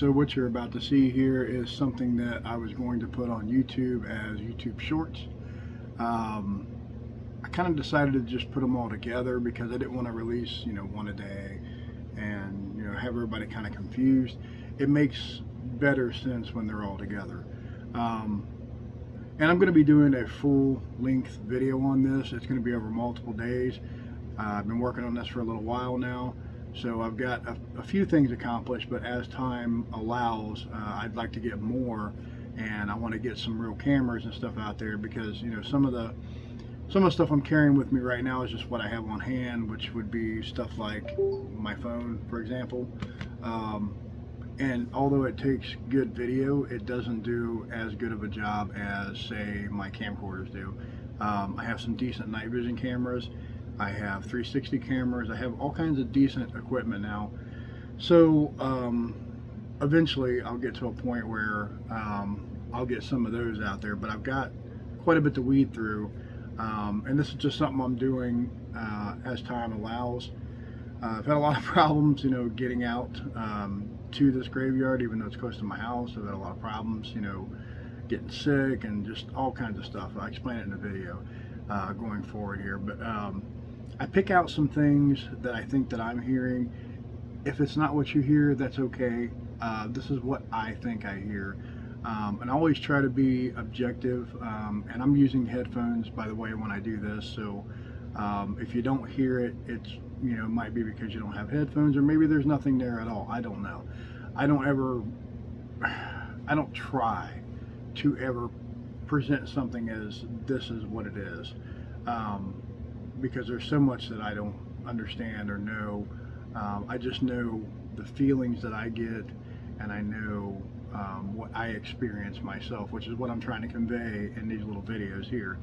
So what you're about to see here is something that I was going to put on YouTube as YouTube Shorts. I kind of decided to just put them all together because I didn't want to release, one a day and, have everybody kind of confused. It makes better sense when they're all together. And I'm going to be doing a full-length video on this. It's going to be over multiple days. I've been working on this for a little while now. So I've got a few things accomplished, but as time allows, I'd like to get more, and I want to get some real cameras and stuff out there because some of the stuff I'm carrying with me right now is just what I have on hand, which would be stuff like my phone, for example. And although it takes good video, it doesn't do as good of a job as, say, my camcorders do. I have some decent night vision cameras. I have 360 cameras. I have all kinds of decent equipment now. So eventually I'll get to a point where I'll get some of those out there, but I've got quite a bit to weed through. And this is just something I'm doing as time allows. I've had a lot of problems, getting out to this graveyard, even though it's close to my house. I've had a lot of problems, getting sick and just all kinds of stuff. I explain it in the video going forward here, but I pick out some things that I think that I'm hearing. If it's not what you hear, that's okay. This is what I think I hear. And I always try to be objective. And I'm using headphones, by the way, when I do this. So if you don't hear it, it's, might be because you don't have headphones, or maybe there's nothing there at all. I don't know. I don't try to ever present something as this is what it is. Because there's so much that I don't understand or know. I just know the feelings that I get, and I know what I experience myself, which is what I'm trying to convey in these little videos here.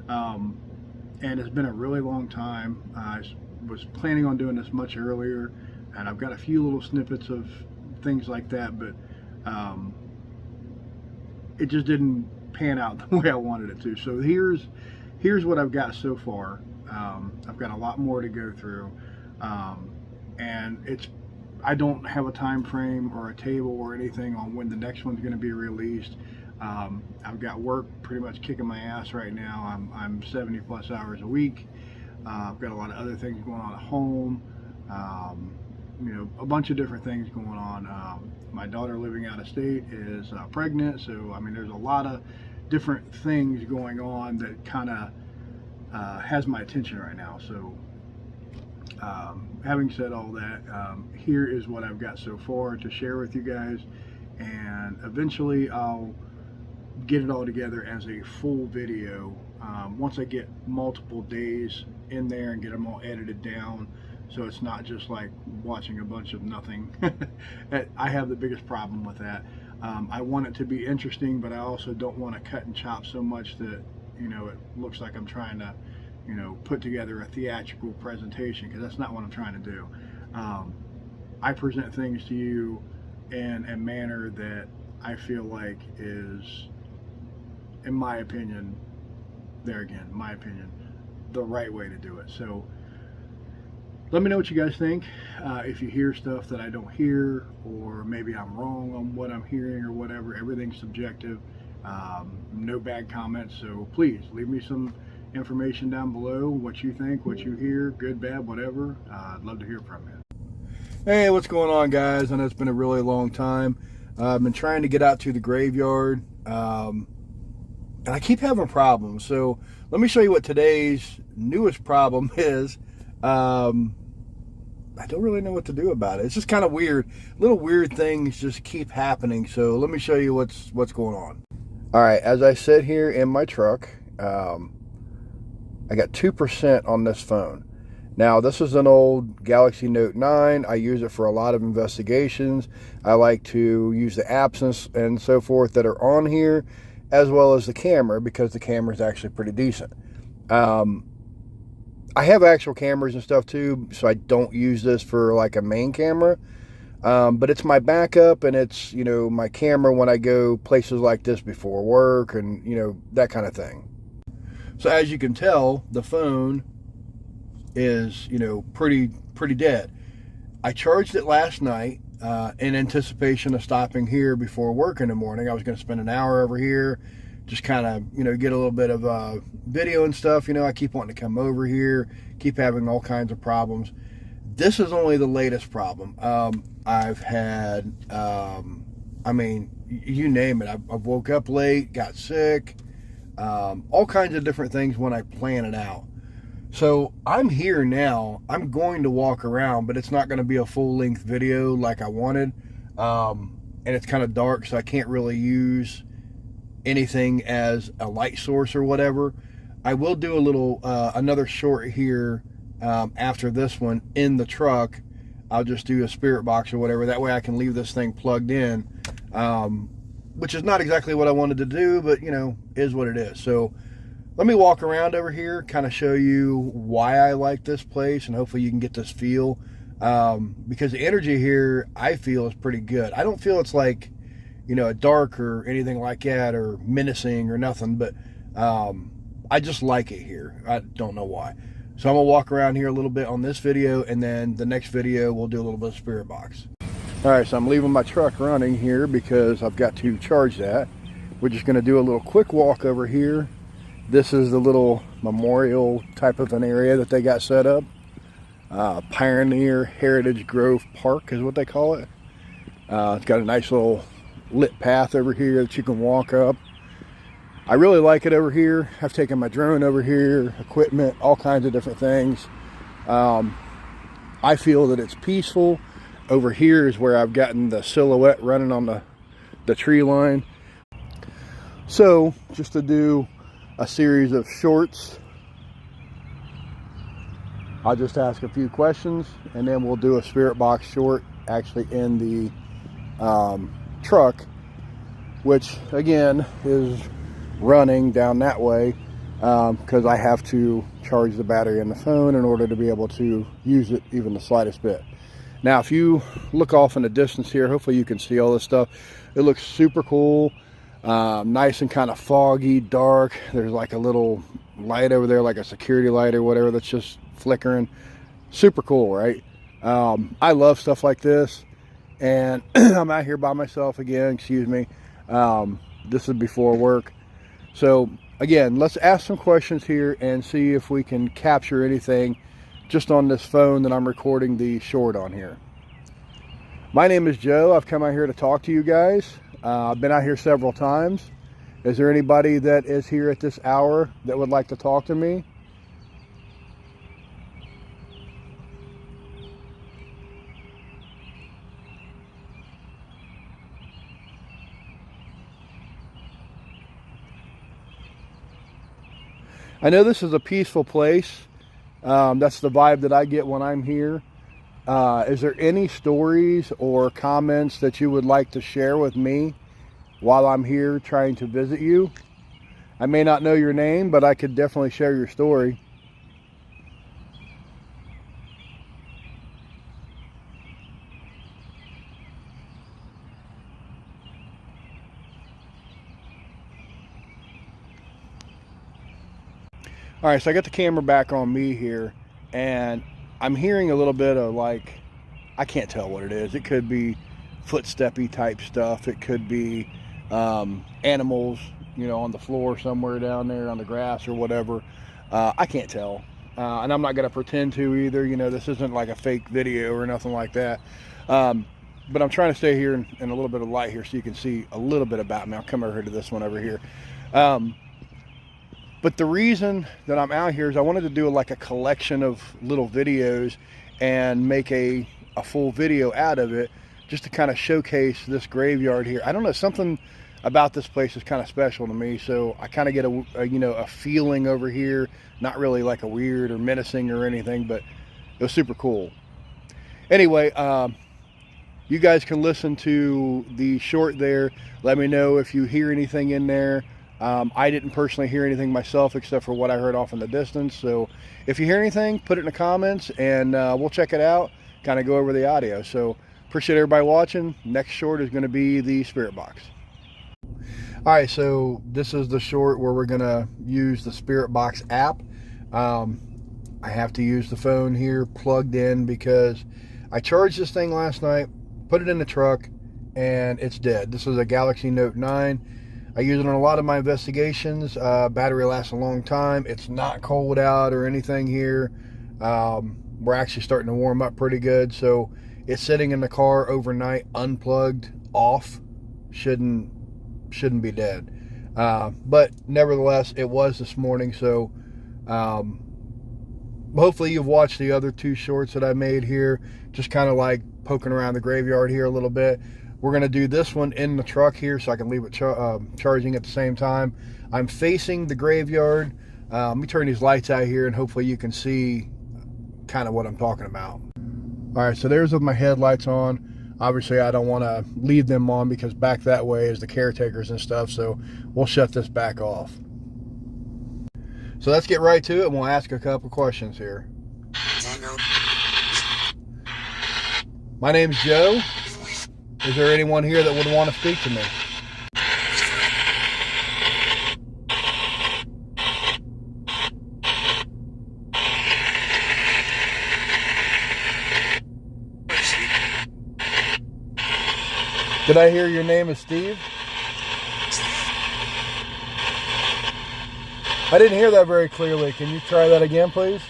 And it's been a really long time. I was planning on doing this much earlier, and I've got a few little snippets of things like that, but it just didn't pan out the way I wanted it to. So here's what I've got so far. I've got a lot more to go through, and I don't have a time frame or a table or anything on when the next one's going to be released. I've got work pretty much kicking my ass right now. I'm 70 plus hours a week. I've got a lot of other things going on at home. A bunch of different things going on. My daughter living out of state is pregnant, so I mean there's a lot of different things going on that kind of has my attention right now. So having said all that, here is what I've got so far to share with you guys, and eventually I'll get it all together as a full video once I get multiple days in there and get them all edited down, so it's not just like watching a bunch of nothing. I have the biggest problem with that. I want it to be interesting, but I also don't want to cut and chop so much that it looks like I'm trying to put together a theatrical presentation, because that's not what I'm trying to do. I present things to you in a manner that I feel like is, in my opinion, my opinion, the right way to do it. So let me know what you guys think. If you hear stuff that I don't hear, or maybe I'm wrong on what I'm hearing or whatever, everything's subjective. No bad comments, so please leave me some information down below, what you think, what you hear, good, bad, whatever. I'd love to hear from you. Hey, what's going on, guys? I know it's been a really long time. I've been trying to get out to the graveyard, and I keep having problems. So let me show you what today's newest problem is. I don't really know what to do about it. It's just kind of weird. Little weird things just keep happening. So let me show you what's going on. All right, as I sit here in my truck, I got 2% on this phone. Now, this is an old Galaxy Note 9. I use it for a lot of investigations. I like to use the apps and so forth that are on here, as well as the camera, because the camera is actually pretty decent. I have actual cameras and stuff too, so I don't use this for like a main camera. But it's my backup, and it's, my camera when I go places like this before work and, that kind of thing. So as you can tell, the phone is, pretty dead. I charged it last night. in anticipation of stopping here before work in the morning. I was going to spend an hour over here, just kind of, get a little bit of video and stuff. I keep wanting to come over here, keep having all kinds of problems. This is only the latest problem. I've had, you name it. I've woke up late, got sick, all kinds of different things when I plan it out. So I'm here now. I'm going to walk around, but it's not going to be a full-length video like I wanted. And it's kind of dark, so I can't really use anything as a light source or whatever. I will do a little, another short here after this one in the truck. I'll just do a spirit box or whatever. That way I can leave this thing plugged in, which is not exactly what I wanted to do, but, is what it is. So let me walk around over here, kind of show you why I like this place, and hopefully you can get this feel. Because the energy here, I feel, is pretty good. I don't feel it's like, dark or anything like that, or menacing or nothing, but I just like it here. I don't know why. So I'm going to walk around here a little bit on this video, and then the next video we'll do a little bit of spirit box. All right, so I'm leaving my truck running here because I've got to charge that. We're just going to do a little quick walk over here. This is the little memorial type of an area that they got set up. Pioneer Heritage Grove Park is what they call it. It's got a nice little lit path over here that you can walk up. I really like it over here. I've taken my drone over here, equipment, all kinds of different things. I feel that it's peaceful. Over here is where I've gotten the silhouette running on the tree line. So just to do a series of shorts, I'll just ask a few questions, and then we'll do a spirit box short actually in the truck, which again is running down that way because I have to charge the battery in the phone in order to be able to use it even the slightest bit. Now if you look off in the distance here, hopefully you can see all this stuff. It looks super cool. Nice and kind of foggy, dark. There's like a little light over there, like a security light or whatever, that's just flickering. Super cool, right? I love stuff like this, and I'm out here by myself again, excuse me. This is before work. So again, let's ask some questions here and see if we can capture anything just on this phone that I'm recording the short on here. My name is Joe. I've come out here to talk to you guys. I've been out here several times. Is there anybody that is here at this hour that would like to talk to me? I know this is a peaceful place. That's the vibe that I get when I'm here. Is there any stories or comments that you would like to share with me while I'm here trying to visit you? I may not know your name, but I could definitely share your story. All right, so I got the camera back on me here, and I'm hearing a little bit of, like, I can't tell what it is. It could be footsteppy type stuff. It could be animals, on the floor somewhere down there on the grass or whatever. I can't tell. And I'm not going to pretend to either. This isn't like a fake video or nothing like that. But I'm trying to stay here in a little bit of light here so you can see a little bit about me. I'll come over to this one over here. But the reason that I'm out here is I wanted to do like a collection of little videos and make a full video out of it, just to kind of showcase this graveyard here. I don't know, something about this place is kind of special to me, so I kind of get a feeling over here, not really like a weird or menacing or anything, but it was super cool. Anyway, you guys can listen to the short there. Let me know if you hear anything in there. I didn't personally hear anything myself except for what I heard off in the distance. So if you hear anything, put it in the comments, and we'll check it out, kind of go over the audio. So appreciate everybody watching. Next short is going to be the spirit box. All right, so this is the short where we're going to use the spirit box app. I have to use the phone here plugged in because I charged this thing last night, put it in the truck, and it's dead. This is a Galaxy Note 9. I use it on a lot of my investigations. Battery lasts a long time. It's not cold out or anything here. We're actually starting to warm up pretty good. So it's sitting in the car overnight, unplugged, off. Shouldn't be dead. But nevertheless, it was this morning. So hopefully you've watched the other 2 shorts that I made here, just kind of like poking around the graveyard here a little bit. We're going to do this one in the truck here so I can leave it charging at the same time. I'm facing the graveyard. Let me turn these lights out here and hopefully you can see kind of what I'm talking about. All right, so there's with my headlights on. Obviously I don't want to leave them on because back that way is the caretakers and stuff, so we'll shut this back off. So let's get right to it and we'll ask a couple questions here. My name's Joe. Is there anyone here that would want to speak to me? Did I hear your name is Steve? I didn't hear that very clearly. Can you try that again, please?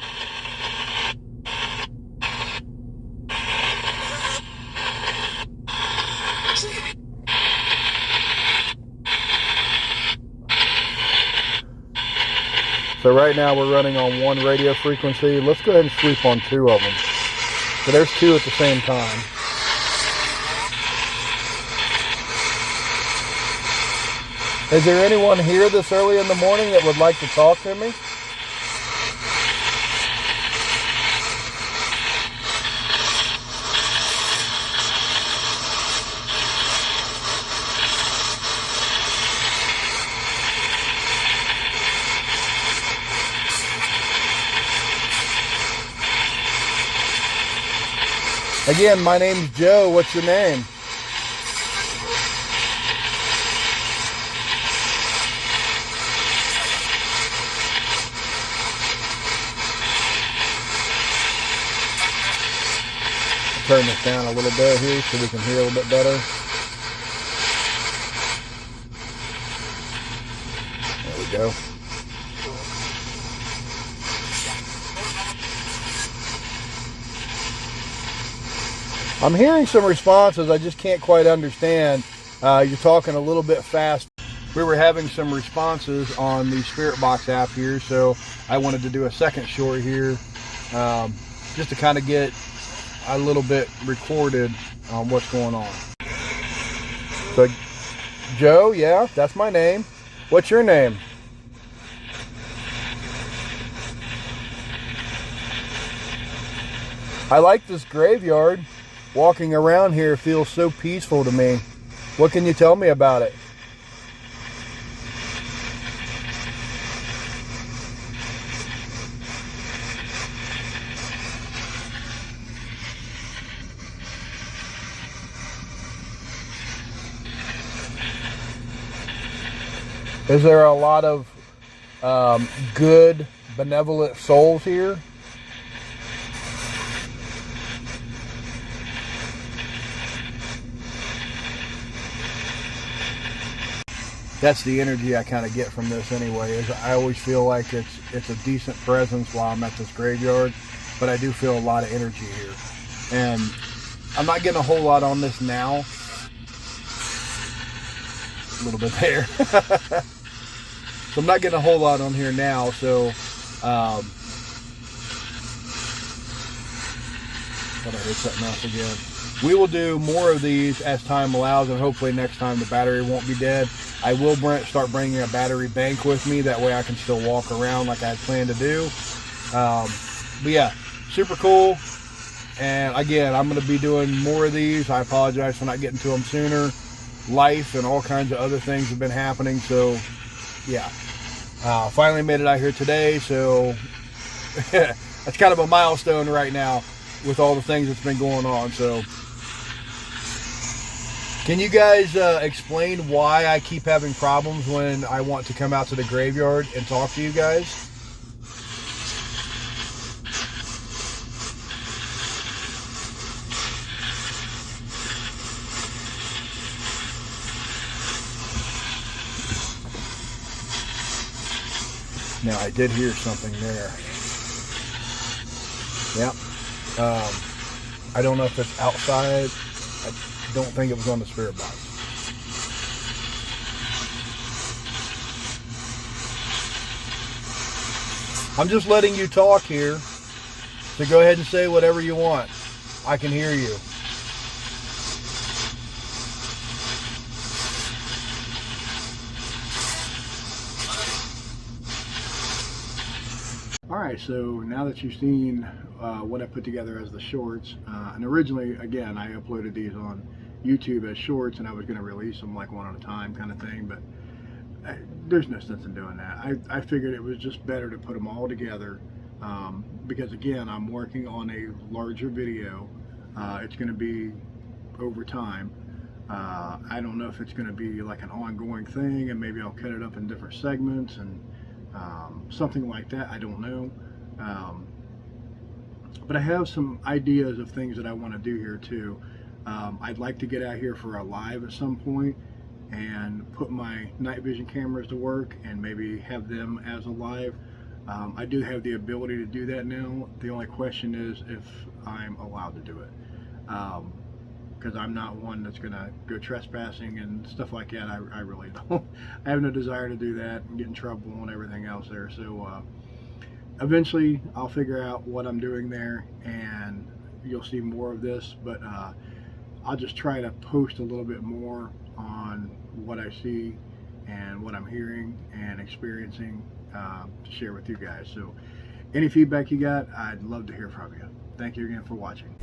So right now we're running on 1 radio frequency. Let's go ahead and sweep on 2 of them. So there's 2 at the same time. Is there anyone here this early in the morning that would like to talk to me? Again, my name's Joe. What's your name? Turn this down a little bit here so we can hear a little bit better. There we go. I'm hearing some responses. I just can't quite understand. You're talking a little bit fast. We were having some responses on the Spirit Box app here, so I wanted to do a second short here just to kind of get a little bit recorded on what's going on. So, Joe, yeah, that's my name. What's your name? I like this graveyard. Walking around here feels so peaceful to me. What can you tell me about it? Is there a lot of good, benevolent souls here? That's the energy I kind of get from this anyway, is I always feel like it's a decent presence while I'm at this graveyard, but I do feel a lot of energy here. And I'm not getting a whole lot on this now. A little bit there. So I'm not getting a whole lot on here now, so thought I heard something else again. We will do more of these as time allows, and hopefully next time the battery won't be dead. I will start bringing a battery bank with me, that way I can still walk around like I had planned to do. But yeah, super cool. And again, I'm going to be doing more of these. I apologize for not getting to them sooner. Life and all kinds of other things have been happening, so yeah. Finally made it out here today, so that's kind of a milestone right now with all the things that's been going on. So can you guys explain why I keep having problems when I want to come out to the graveyard and talk to you guys? Now I did hear something there. Yep. I don't know if it's outside. I don't think it was on the spirit box. I'm just letting you talk here, so go ahead and say whatever you want. I can hear you. Alright, so now that you've seen what I put together as the shorts, and originally, again, I uploaded these on YouTube as shorts, and I was going to release them like one at a time kind of thing, but there's no sense in doing that. I figured it was just better to put them all together, because again, I'm working on a larger video. It's going to be over time. I don't know if it's going to be like an ongoing thing, and maybe I'll cut it up in different segments and something like that. I don't know. But I have some ideas of things that I want to do here too. I'd like to get out here for a live at some point and put my night vision cameras to work and maybe have them as a live. I do have the ability to do that now. The only question is if I'm allowed to do it, because I'm not one that's gonna go trespassing and stuff like that. I really don't. I have no desire to do that and get in trouble and everything else there. So eventually I'll figure out what I'm doing there and you'll see more of this, but I'll just try to post a little bit more on what I see and what I'm hearing and experiencing to share with you guys. So any feedback you got, I'd love to hear from you. Thank you again for watching.